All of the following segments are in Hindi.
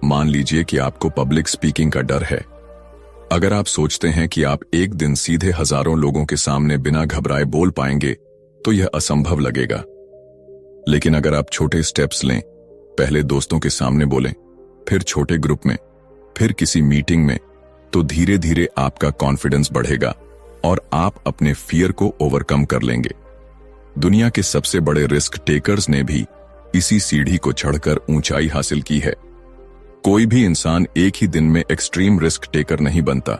मान लीजिए कि आपको पब्लिक स्पीकिंग का डर है। अगर आप सोचते हैं कि आप एक दिन सीधे हजारों लोगों के सामने बिना घबराए बोल पाएंगे, तो यह असंभव लगेगा। लेकिन अगर आप छोटे स्टेप्स लें, पहले दोस्तों के सामने बोलें, फिर छोटे ग्रुप में, फिर किसी मीटिंग में, तो धीरे धीरे आपका कॉन्फिडेंस बढ़ेगा और आप अपने फियर को ओवरकम कर लेंगे। दुनिया के सबसे बड़े रिस्क टेकर्स ने भी इसी सीढ़ी को चढ़कर ऊंचाई हासिल की है। कोई भी इंसान एक ही दिन में एक्सट्रीम रिस्क टेकर नहीं बनता।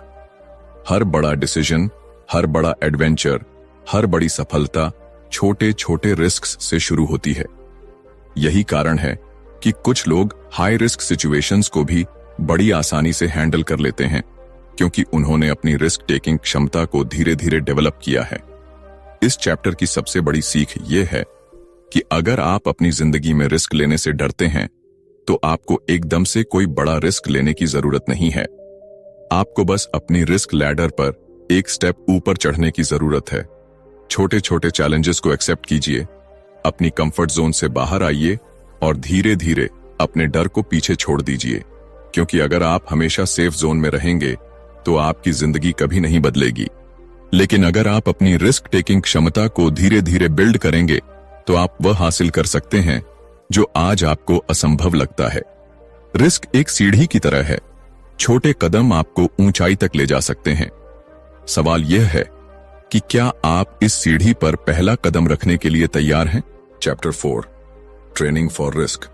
हर बड़ा डिसीजन, हर बड़ा एडवेंचर, हर बड़ी सफलता छोटे छोटे रिस्क्स से शुरू होती है। यही कारण है कि कुछ लोग हाई रिस्क सिचुएशंस को भी बड़ी आसानी से हैंडल कर लेते हैं, क्योंकि उन्होंने अपनी रिस्क टेकिंग क्षमता को धीरे धीरे डेवलप किया है। इस चैप्टर की सबसे बड़ी सीख यह है कि अगर आप अपनी जिंदगी में रिस्क लेने से डरते हैं, तो आपको एकदम से कोई बड़ा रिस्क लेने की जरूरत नहीं है। आपको बस अपनी रिस्क लैडर पर एक स्टेप ऊपर चढ़ने की जरूरत है। छोटे छोटे चैलेंजेस को एक्सेप्ट कीजिए, अपनी कंफर्ट जोन से बाहर आइए और धीरे धीरे अपने डर को पीछे छोड़ दीजिए, क्योंकि अगर आप हमेशा सेफ जोन में रहेंगे तो आपकी जिंदगी कभी नहीं बदलेगी। लेकिन अगर आप अपनी रिस्क टेकिंग क्षमता को धीरे धीरे बिल्ड करेंगे, तो आप वह हासिल कर सकते हैं जो आज आपको असंभव लगता है। रिस्क एक सीढ़ी की तरह है, छोटे कदम आपको ऊंचाई तक ले जा सकते हैं। सवाल यह है कि क्या आप इस सीढ़ी पर पहला कदम रखने के लिए तैयार हैं? Chapter 4, training for risk.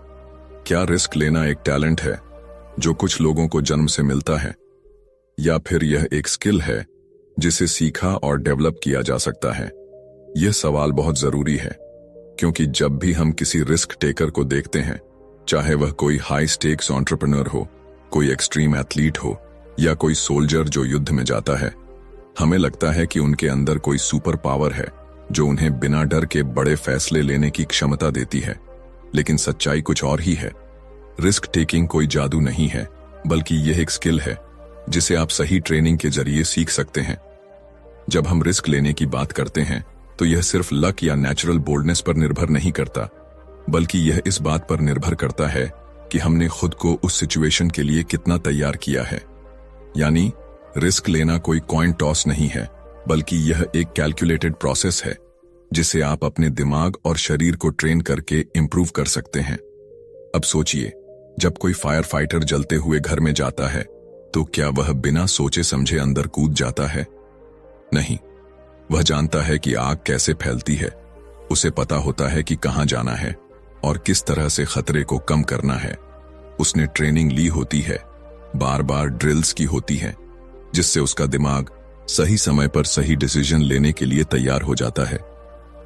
क्या रिस्क लेना एक टैलेंट है जो कुछ लोगों को जन्म से मिलता है, या फिर यह एक स्किल है जिसे सीखा और डेवलप किया जा सकता है? यह सवाल बहुत जरूरी है, क्योंकि जब भी हम किसी रिस्क टेकर को देखते हैं, चाहे वह कोई हाई स्टेक्स एंटरप्रेन्योर हो, कोई एक्सट्रीम एथलीट हो, या कोई सोल्जर जो युद्ध में जाता है, हमें लगता है कि उनके अंदर कोई सुपर पावर है जो उन्हें बिना डर के बड़े फैसले लेने की क्षमता देती है। लेकिन सच्चाई कुछ और ही है। रिस्क टेकिंग कोई जादू नहीं है, बल्कि यह एक स्किल है जिसे आप सही ट्रेनिंग के जरिए सीख सकते हैं। जब हम रिस्क लेने की बात करते हैं, तो यह सिर्फ लक या नेचुरल बोल्डनेस पर निर्भर नहीं करता, बल्कि यह इस बात पर निर्भर करता है कि हमने खुद को उस सिचुएशन के लिए कितना तैयार किया है। यानी रिस्क लेना कोई कॉइन टॉस नहीं है, बल्कि यह एक कैलकुलेटेड प्रोसेस है जिसे आप अपने दिमाग और शरीर को ट्रेन करके इंप्रूव कर सकते हैं। अब सोचिए, जब कोई फायर फाइटर जलते हुए घर में जाता है, तो क्या वह बिना सोचे समझे अंदर कूद जाता है? नहीं, वह जानता है कि आग कैसे फैलती है। उसे पता होता है कि कहां जाना है और किस तरह से खतरे को कम करना है। उसने ट्रेनिंग ली होती है, बार बार ड्रिल्स की होती है, जिससे उसका दिमाग सही समय पर सही डिसीजन लेने के लिए तैयार हो जाता है।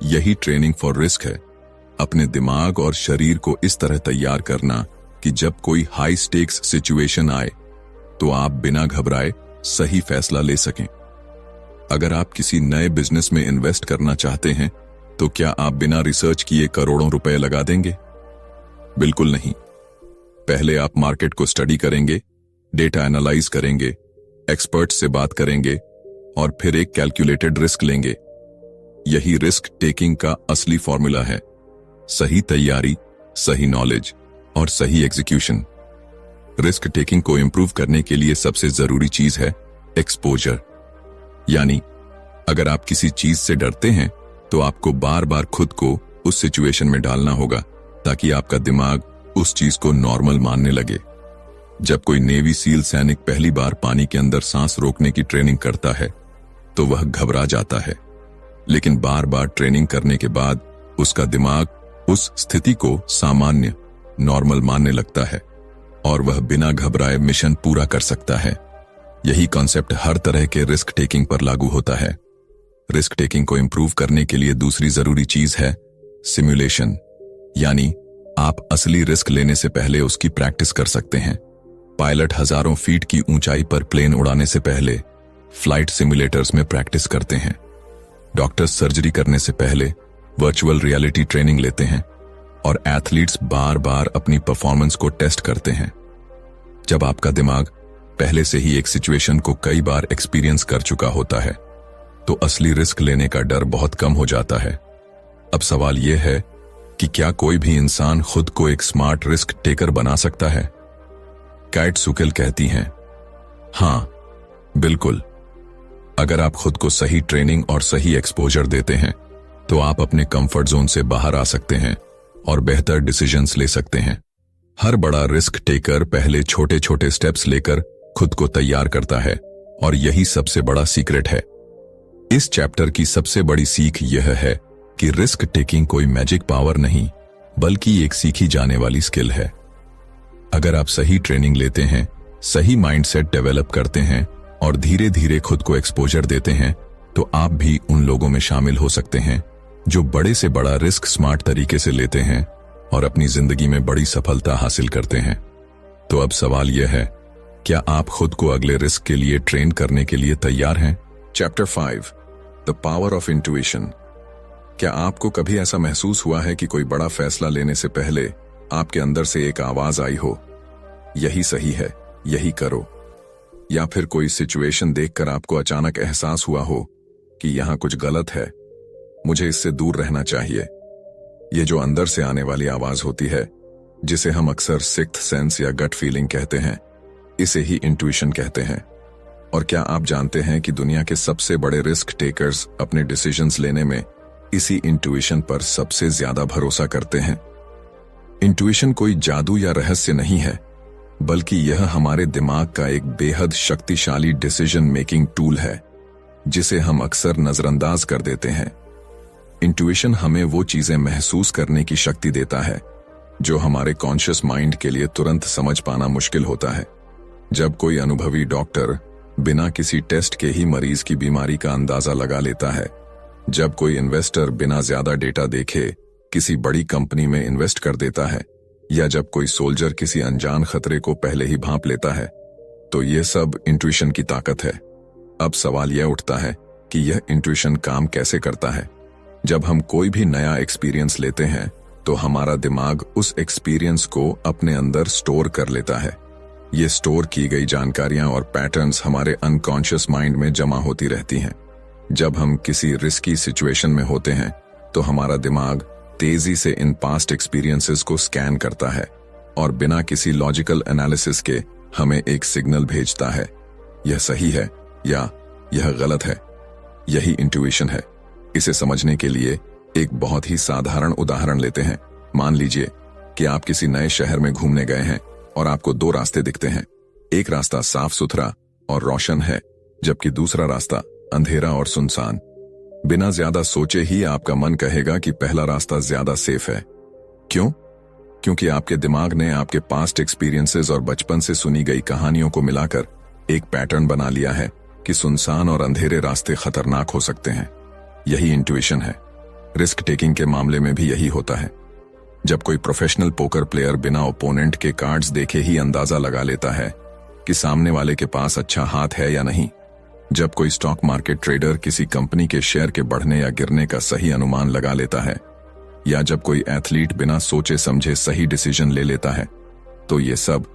यही ट्रेनिंग फॉर रिस्क है, अपने दिमाग और शरीर को इस तरह तैयार करना कि जब कोई हाई स्टेक्स सिचुएशन आए, तो आप बिना घबराए सही फैसला ले सकें। अगर आप किसी नए बिजनेस में इन्वेस्ट करना चाहते हैं, तो क्या आप बिना रिसर्च किए करोड़ों रुपए लगा देंगे? बिल्कुल नहीं। पहले आप मार्केट को स्टडी करेंगे, डेटा एनालाइज करेंगे, एक्सपर्ट्स से बात करेंगे और फिर एक कैलकुलेटेड रिस्क लेंगे। यही रिस्क टेकिंग का असली फॉर्मूला है। सही तैयारी, सही नॉलेज और सही एग्जीक्यूशन। रिस्क टेकिंग को इंप्रूव करने के लिए सबसे जरूरी चीज है एक्सपोजर। यानी अगर आप किसी चीज से डरते हैं, तो आपको बार बार खुद को उस सिचुएशन में डालना होगा, ताकि आपका दिमाग उस चीज को नॉर्मल मानने लगे। जब कोई नेवी सील सैनिक पहली बार पानी के अंदर सांस रोकने की ट्रेनिंग करता है, तो वह घबरा जाता है, लेकिन बार बार ट्रेनिंग करने के बाद उसका दिमाग उस स्थिति को सामान्य, नॉर्मल मानने लगता है और वह बिना घबराए मिशन पूरा कर सकता है। यही कॉन्सेप्ट हर तरह के रिस्क टेकिंग पर लागू होता है। रिस्क टेकिंग को इंप्रूव करने के लिए दूसरी जरूरी चीज है सिमुलेशन। यानी आप असली रिस्क लेने से पहले उसकी प्रैक्टिस कर सकते हैं। पायलट हजारों फीट की ऊंचाई पर प्लेन उड़ाने से पहले फ्लाइट सिमुलेटर्स में प्रैक्टिस करते हैं। डॉक्टर्स सर्जरी करने से पहले वर्चुअल रियलिटी ट्रेनिंग लेते हैं और एथलीट्स बार बार अपनी परफॉर्मेंस को टेस्ट करते हैं। जब आपका दिमाग पहले से ही एक सिचुएशन को कई बार एक्सपीरियंस कर चुका होता है, तो असली रिस्क लेने का डर बहुत कम हो जाता है। अब सवाल यह है कि क्या कोई भी इंसान खुद को एक स्मार्ट रिस्क टेकर बना सकता है? काइट सुकेल कहती हैं, हाँ बिल्कुल, अगर आप खुद को सही ट्रेनिंग और सही एक्सपोजर देते हैं तो आप अपने कंफर्ट जोन से बाहर आ सकते हैं और बेहतर डिसीजंस ले सकते हैं। हर बड़ा रिस्क टेकर पहले छोटे छोटे स्टेप्स लेकर खुद को तैयार करता है और यही सबसे बड़ा सीक्रेट है। इस चैप्टर की सबसे बड़ी सीख यह है कि रिस्क टेकिंग कोई मैजिक पावर नहीं बल्कि एक सीखी जाने वाली स्किल है। अगर आप सही ट्रेनिंग लेते हैं, सही माइंडसेट डेवलप करते हैं और धीरे धीरे खुद को एक्सपोजर देते हैं तो आप भी उन लोगों में शामिल हो सकते हैं जो बड़े से बड़ा रिस्क स्मार्ट तरीके से लेते हैं और अपनी जिंदगी में बड़ी सफलता हासिल करते हैं। तो अब सवाल यह है, क्या आप खुद को अगले रिस्क के लिए ट्रेन करने के लिए तैयार हैं? Chapter 5, the power of intuition. क्या आपको कभी ऐसा महसूस हुआ है कि कोई बड़ा फैसला लेने से पहले आपके अंदर से एक आवाज आई हो, यही सही है, यही करो? या फिर कोई सिचुएशन देखकर आपको अचानक एहसास हुआ हो कि यहां कुछ गलत है, मुझे इससे दूर रहना चाहिए? ये जो अंदर से आने वाली आवाज होती है, जिसे हम अक्सर सिक्स्थ सेंस या गट फीलिंग कहते हैं, इसे ही इंट्यूशन कहते हैं। और क्या आप जानते हैं कि दुनिया के सबसे बड़े रिस्क टेकर्स अपने डिसीजंस लेने में इसी इंट्यूशन पर सबसे ज्यादा भरोसा करते हैं? इंट्यूशन कोई जादू या रहस्य नहीं है, बल्कि यह हमारे दिमाग का एक बेहद शक्तिशाली डिसीजन मेकिंग टूल है जिसे हम अक्सर नजरअंदाज कर देते हैं। इंट्यूशन हमें वो चीजें महसूस करने की शक्ति देता है जो हमारे कॉन्शियस माइंड के लिए तुरंत समझ पाना मुश्किल होता है। जब कोई अनुभवी डॉक्टर बिना किसी टेस्ट के ही मरीज की बीमारी का अंदाजा लगा लेता है, जब कोई इन्वेस्टर बिना ज्यादा डेटा देखे किसी बड़ी कंपनी में इन्वेस्ट कर देता है, या जब कोई सोल्जर किसी अनजान खतरे को पहले ही भांप लेता है, तो ये सब इंट्यूशन की ताकत है। अब सवाल यह उठता है कि यह इंट्यूशन काम कैसे करता है? जब हम कोई भी नया एक्सपीरियंस लेते हैं तो हमारा दिमाग उस एक्सपीरियंस को अपने अंदर स्टोर कर लेता है। ये स्टोर की गई जानकारियां और पैटर्न्स हमारे अनकॉन्शियस माइंड में जमा होती रहती हैं। जब हम किसी रिस्की सिचुएशन में होते हैं तो हमारा दिमाग तेजी से इन पास्ट एक्सपीरियंसेस को स्कैन करता है और बिना किसी लॉजिकल एनालिसिस के हमें एक सिग्नल भेजता है, यह सही है या यह गलत है। यही इंट्यूशन है। इसे समझने के लिए एक बहुत ही साधारण उदाहरण लेते हैं। मान लीजिए कि आप किसी नए शहर में घूमने गए हैं और आपको दो रास्ते दिखते हैं। एक रास्ता साफ सुथरा और रोशन है, जबकि दूसरा रास्ता अंधेरा और सुनसान। बिना ज्यादा सोचे ही आपका मन कहेगा कि पहला रास्ता ज्यादा सेफ है। क्यों? क्योंकि आपके दिमाग ने आपके पास्ट एक्सपीरियंसेस और बचपन से सुनी गई कहानियों को मिलाकर एक पैटर्न बना लिया है कि सुनसान और अंधेरे रास्ते खतरनाक हो सकते हैं। यही इंट्यूशन है। रिस्क टेकिंग के मामले में भी यही होता है। जब कोई प्रोफेशनल पोकर प्लेयर बिना ओपोनेंट के कार्ड्स देखे ही अंदाजा लगा लेता है कि सामने वाले के पास अच्छा हाथ है या नहीं, जब कोई स्टॉक मार्केट ट्रेडर किसी कंपनी के शेयर के बढ़ने या गिरने का सही अनुमान लगा लेता है, या जब कोई एथलीट बिना सोचे समझे सही डिसीजन ले लेता है, तो ये सब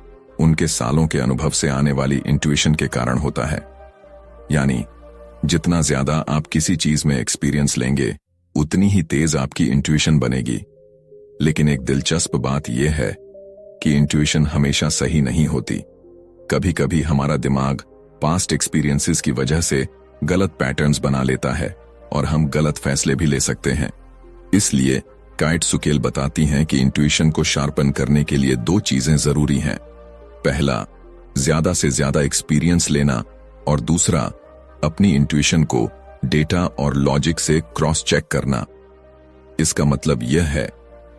उनके सालों के अनुभव से आने वाली इंट्यूशन के कारण होता है। यानी जितना ज्यादा आप किसी चीज में एक्सपीरियंस लेंगे, उतनी ही तेज आपकी इंट्यूशन बनेगी। लेकिन एक दिलचस्प बात यह है कि इंट्यूशन हमेशा सही नहीं होती। कभी कभी हमारा दिमाग पास्ट एक्सपीरियंसेस की वजह से गलत पैटर्न्स बना लेता है और हम गलत फैसले भी ले सकते हैं। इसलिए काइट सुकेल बताती हैं कि इंट्यूशन को शार्पन करने के लिए दो चीजें जरूरी हैं। पहला, ज्यादा से ज्यादा एक्सपीरियंस लेना, और दूसरा, अपनी इंट्यूशन को डेटा और लॉजिक से क्रॉस चेक करना। इसका मतलब यह है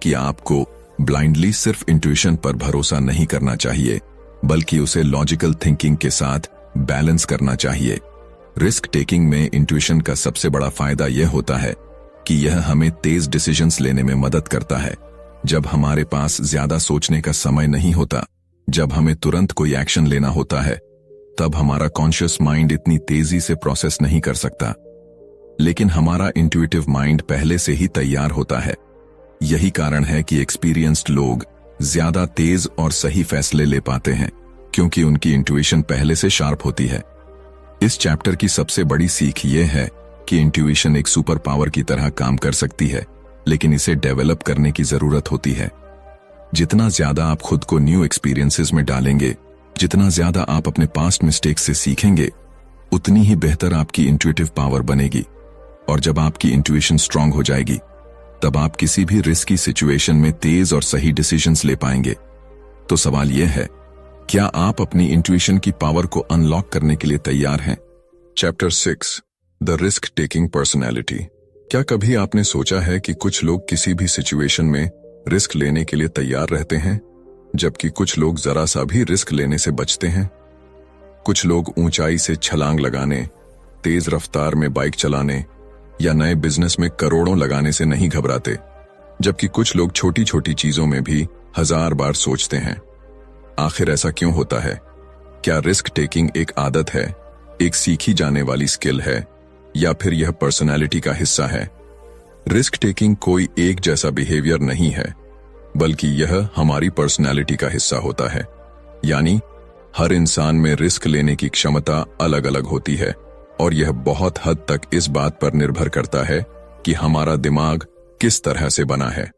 कि आपको ब्लाइंडली सिर्फ इंट्यूशन पर भरोसा नहीं करना चाहिए, बल्कि उसे लॉजिकल थिंकिंग के साथ बैलेंस करना चाहिए। रिस्क टेकिंग में इंट्यूशन का सबसे बड़ा फायदा यह होता है कि यह हमें तेज डिसीजंस लेने में मदद करता है। जब हमारे पास ज्यादा सोचने का समय नहीं होता, जब हमें तुरंत कोई एक्शन लेना होता है, तब हमारा कॉन्शियस माइंड इतनी तेजी से प्रोसेस नहीं कर सकता। लेकिन हमारा इंट्यूटिव माइंड पहले से ही तैयार होता है। यही कारण है कि एक्सपीरियंस्ड लोग ज्यादा तेज और सही फैसले ले पाते हैं, क्योंकि उनकी इंट्यूशन पहले से शार्प होती है। इस चैप्टर की सबसे बड़ी सीख यह है कि इंट्यूशन एक सुपर पावर की तरह काम कर सकती है, लेकिन इसे डेवलप करने की जरूरत होती है। जितना ज्यादा आप खुद को न्यू एक्सपीरियंसेस में डालेंगे, जितना ज्यादा आप अपने पास्ट मिस्टेक्स से सीखेंगे, उतनी ही बेहतर आपकी इंट्यूटिव पावर बनेगी। और जब आपकी इंट्यूशन स्ट्रांग हो जाएगी, तब आप किसी भी रिस्की सिचुएशन में तेज और सही डिसीजंस ले पाएंगे। तो सवाल यह है, क्या आप अपनी इंट्यूशन की पावर को अनलॉक करने के लिए तैयार हैं? Chapter 6, the risk taking personality. क्या कभी आपने सोचा है कि कुछ लोग किसी भी सिचुएशन में रिस्क लेने के लिए तैयार रहते हैं, जबकि कुछ लोग जरा सा भी रिस्क लेने से बचते हैं? कुछ लोग ऊंचाई से छलांग लगाने, तेज रफ्तार में बाइक चलाने या नए बिजनेस में करोड़ों लगाने से नहीं घबराते, जबकि कुछ लोग छोटी छोटी चीजों में भी 1000 बार सोचते हैं। आखिर ऐसा क्यों होता है? क्या रिस्क टेकिंग एक आदत है, एक सीखी जाने वाली स्किल है, या फिर यह पर्सनैलिटी का हिस्सा है? रिस्क टेकिंग कोई एक जैसा बिहेवियर नहीं है, बल्कि यह हमारी पर्सनैलिटी का हिस्सा होता है। यानी हर इंसान में रिस्क लेने की क्षमता अलग अलग होती है, और यह बहुत हद तक इस बात पर निर्भर करता है कि हमारा दिमाग किस तरह से बना है।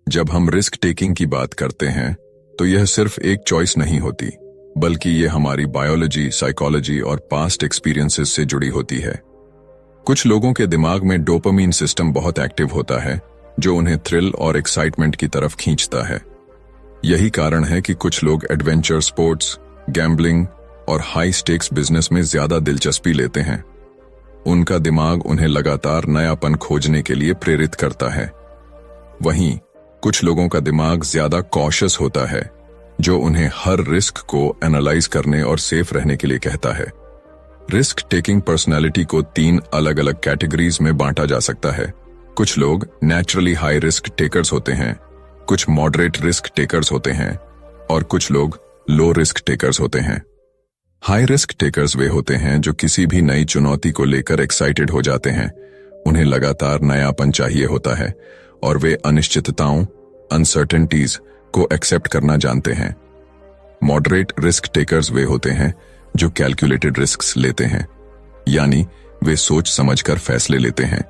जब हम रिस्क टेकिंग की बात करते हैं, तो यह सिर्फ एक चॉइस नहीं होती, बल्कि यह हमारी बायोलॉजी, साइकोलॉजी और पास्ट एक्सपीरियंसेस से जुड़ी होती है। कुछ लोगों के दिमाग में डोपामीन सिस्टम बहुत एक्टिव होता है, जो उन्हें थ्रिल और एक्साइटमेंट की तरफ खींचता है। यही कारण है कि कुछ लोग एडवेंचर स्पोर्ट्स, गैम्बलिंग और हाई स्टेक्स बिजनेस में ज्यादा दिलचस्पी लेते हैं। उनका दिमाग उन्हें लगातार नयापन खोजने के लिए प्रेरित करता है। वहीं कुछ लोगों का दिमाग ज्यादा कॉशियस होता है, जो उन्हें हर रिस्क को एनालाइज करने और सेफ रहने के लिए कहता है। रिस्क टेकिंग पर्सनैलिटी को 3 अलग अलग कैटेगरीज में बांटा जा सकता है। कुछ लोग नेचुरली हाई रिस्क टेकर्स होते हैं, कुछ मॉडरेट रिस्क टेकर्स होते हैं, और कुछ लोग लो रिस्क टेकर्स होते हैं। हाई रिस्क टेकर्स वे होते हैं जो किसी भी नई चुनौती को लेकर एक्साइटेड हो जाते हैं। उन्हें लगातार नयापन चाहिए होता है, और वे अनिश्चितताओं, अनसर्टेनिटीज को एक्सेप्ट करना जानते हैं। मॉडरेट रिस्क टेकर्स वे होते हैं जो कैलकुलेटेड रिस्क्स लेते हैं, यानी वे सोच समझकर फैसले लेते हैं,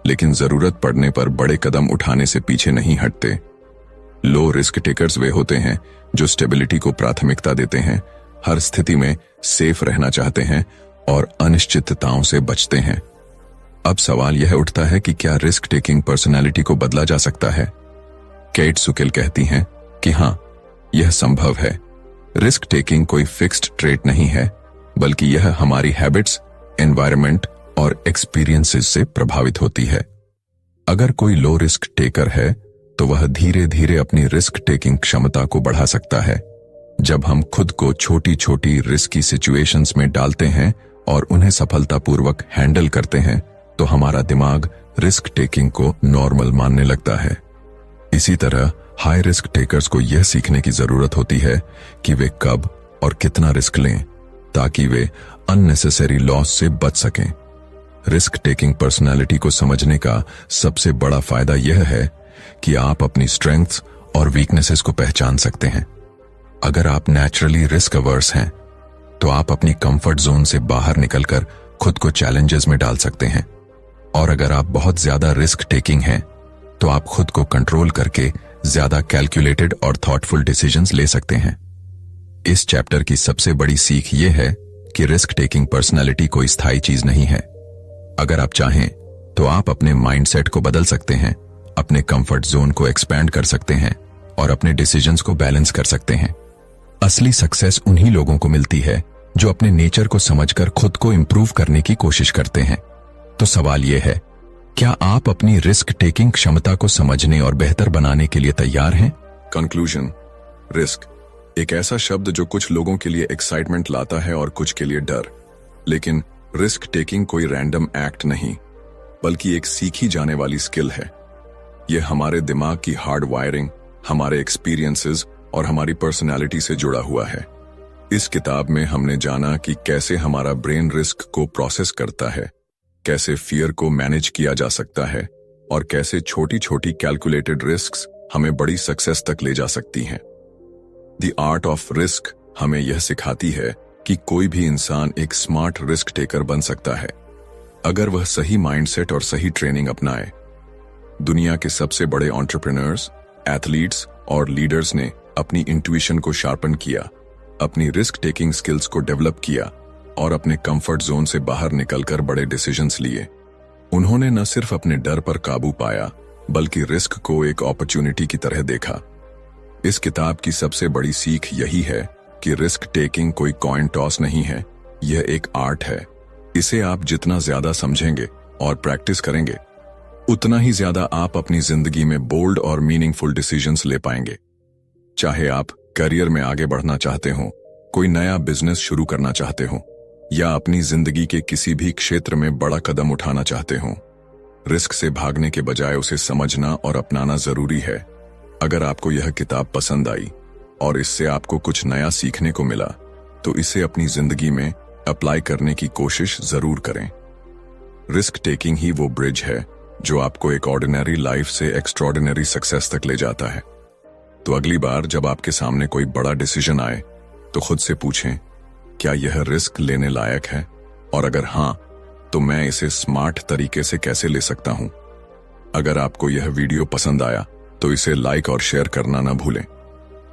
लेकिन जरूरत पड़ने पर बड़े कदम उठाने से पीछे नहीं हटते। लो रिस्क टेकर्स वे होते हैं जो स्टेबिलिटी को प्राथमिकता देते हैं, हर स्थिति में सेफ रहना चाहते हैं और अनिश्चितताओं से बचते हैं। अब सवाल यह उठता है कि क्या रिस्क टेकिंग पर्सनैलिटी को बदला जा सकता है? केट सुकिल कहती हैं कि हां, यह संभव है। रिस्क टेकिंग कोई फिक्स्ड ट्रेट नहीं है, बल्कि यह हमारी हैबिट्स, एनवायरनमेंट और एक्सपीरियंसेस से प्रभावित होती है। अगर कोई लो रिस्क टेकर है, तो वह धीरे धीरे अपनी रिस्क टेकिंग क्षमता को बढ़ा सकता है। जब हम खुद को छोटी छोटी रिस्की सिचुएशंस में डालते हैं और उन्हें सफलतापूर्वक हैंडल करते हैं, तो हमारा दिमाग रिस्क टेकिंग को नॉर्मल मानने लगता है। इसी तरह हाई रिस्क टेकर्स को यह सीखने की जरूरत होती है कि वे कब और कितना रिस्क लें, ताकि वे अननेसेसरी लॉस से बच सकें। रिस्क टेकिंग पर्सनालिटी को समझने का सबसे बड़ा फायदा यह है कि आप अपनी स्ट्रेंथ्स और वीकनेसेस को पहचान सकते हैं। अगर आप नेचुरली रिस्क अवर्स हैं, तो आप अपनी कंफर्ट जोन से बाहर निकलकर खुद को चैलेंजेस में डाल सकते हैं। और अगर आप बहुत ज्यादा रिस्क टेकिंग हैं, तो आप खुद को कंट्रोल करके ज्यादा कैलकुलेटेड और थॉटफुल डिसीजंस ले सकते हैं। इस चैप्टर की सबसे बड़ी सीख यह है कि रिस्क टेकिंग पर्सनैलिटी कोई स्थायी चीज नहीं है। अगर आप चाहें तो आप अपने माइंडसेट को बदल सकते हैं, अपने कंफर्ट जोन को एक्सपैंड कर सकते हैं और अपने डिसीजंस को बैलेंस कर सकते हैं। असली सक्सेस उन्हीं लोगों को मिलती है जो अपने नेचर को समझकर खुद को इंप्रूव करने की कोशिश करते हैं। तो सवाल यह है, क्या आप अपनी रिस्क टेकिंग क्षमता को समझने और बेहतर बनाने के लिए तैयार हैं? कंक्लूजन, रिस्क एक ऐसा शब्द जो कुछ लोगों के लिए एक्साइटमेंट लाता है और कुछ के लिए डर। लेकिन रिस्क टेकिंग कोई रैंडम एक्ट नहीं, बल्कि एक सीखी जाने वाली स्किल है। यह हमारे दिमाग की हार्ड वायरिंग, हमारे एक्सपीरियंसेस और हमारी पर्सनैलिटी से जुड़ा हुआ है। इस किताब में हमने जाना कि कैसे हमारा ब्रेन रिस्क को प्रोसेस करता है, कैसे फियर को मैनेज किया जा सकता है और कैसे छोटी छोटी कैलकुलेटेड रिस्क्स हमें बड़ी सक्सेस तक ले जा सकती हैं। द आर्ट ऑफ रिस्क हमें यह सिखाती है कि कोई भी इंसान एक स्मार्ट रिस्क टेकर बन सकता है, अगर वह सही माइंडसेट और सही ट्रेनिंग अपनाए। दुनिया के सबसे बड़े एंटरप्रेन्योर्स, एथलीट्स और लीडर्स ने अपनी इंट्यूशन को शार्पन किया, अपनी रिस्क टेकिंग स्किल्स को डेवलप किया और अपने कंफर्ट जोन से बाहर निकलकर बड़े डिसीजंस लिए। उन्होंने न सिर्फ अपने डर पर काबू पाया बल्कि रिस्क को एक अपॉर्चुनिटी की तरह देखा। इस किताब की सबसे बड़ी सीख यही है कि रिस्क टेकिंग कोई कॉइन टॉस नहीं है, यह एक आर्ट है। इसे आप जितना ज्यादा समझेंगे और प्रैक्टिस करेंगे उतना ही ज्यादा आप अपनी जिंदगी में बोल्ड और मीनिंगफुल डिसीजंस ले पाएंगे। चाहे आप करियर में आगे बढ़ना चाहते हो, कोई नया बिजनेस शुरू करना चाहते हो या अपनी जिंदगी के किसी भी क्षेत्र में बड़ा कदम उठाना चाहते हो, रिस्क से भागने के बजाय उसे समझना और अपनाना जरूरी है। अगर आपको यह किताब पसंद आई और इससे आपको कुछ नया सीखने को मिला तो इसे अपनी जिंदगी में अप्लाई करने की कोशिश जरूर करें। रिस्क टेकिंग ही वो ब्रिज है जो आपको एक ऑर्डिनरी लाइफ से एक्स्ट्रॉर्डिनरी सक्सेस तक ले जाता है। तो अगली बार जब आपके सामने कोई बड़ा डिसीजन आए तो खुद से पूछें, क्या यह रिस्क लेने लायक है, और अगर हां तो मैं इसे स्मार्ट तरीके से कैसे ले सकता हूं। अगर आपको यह वीडियो पसंद आया तो इसे लाइक और शेयर करना ना भूलें।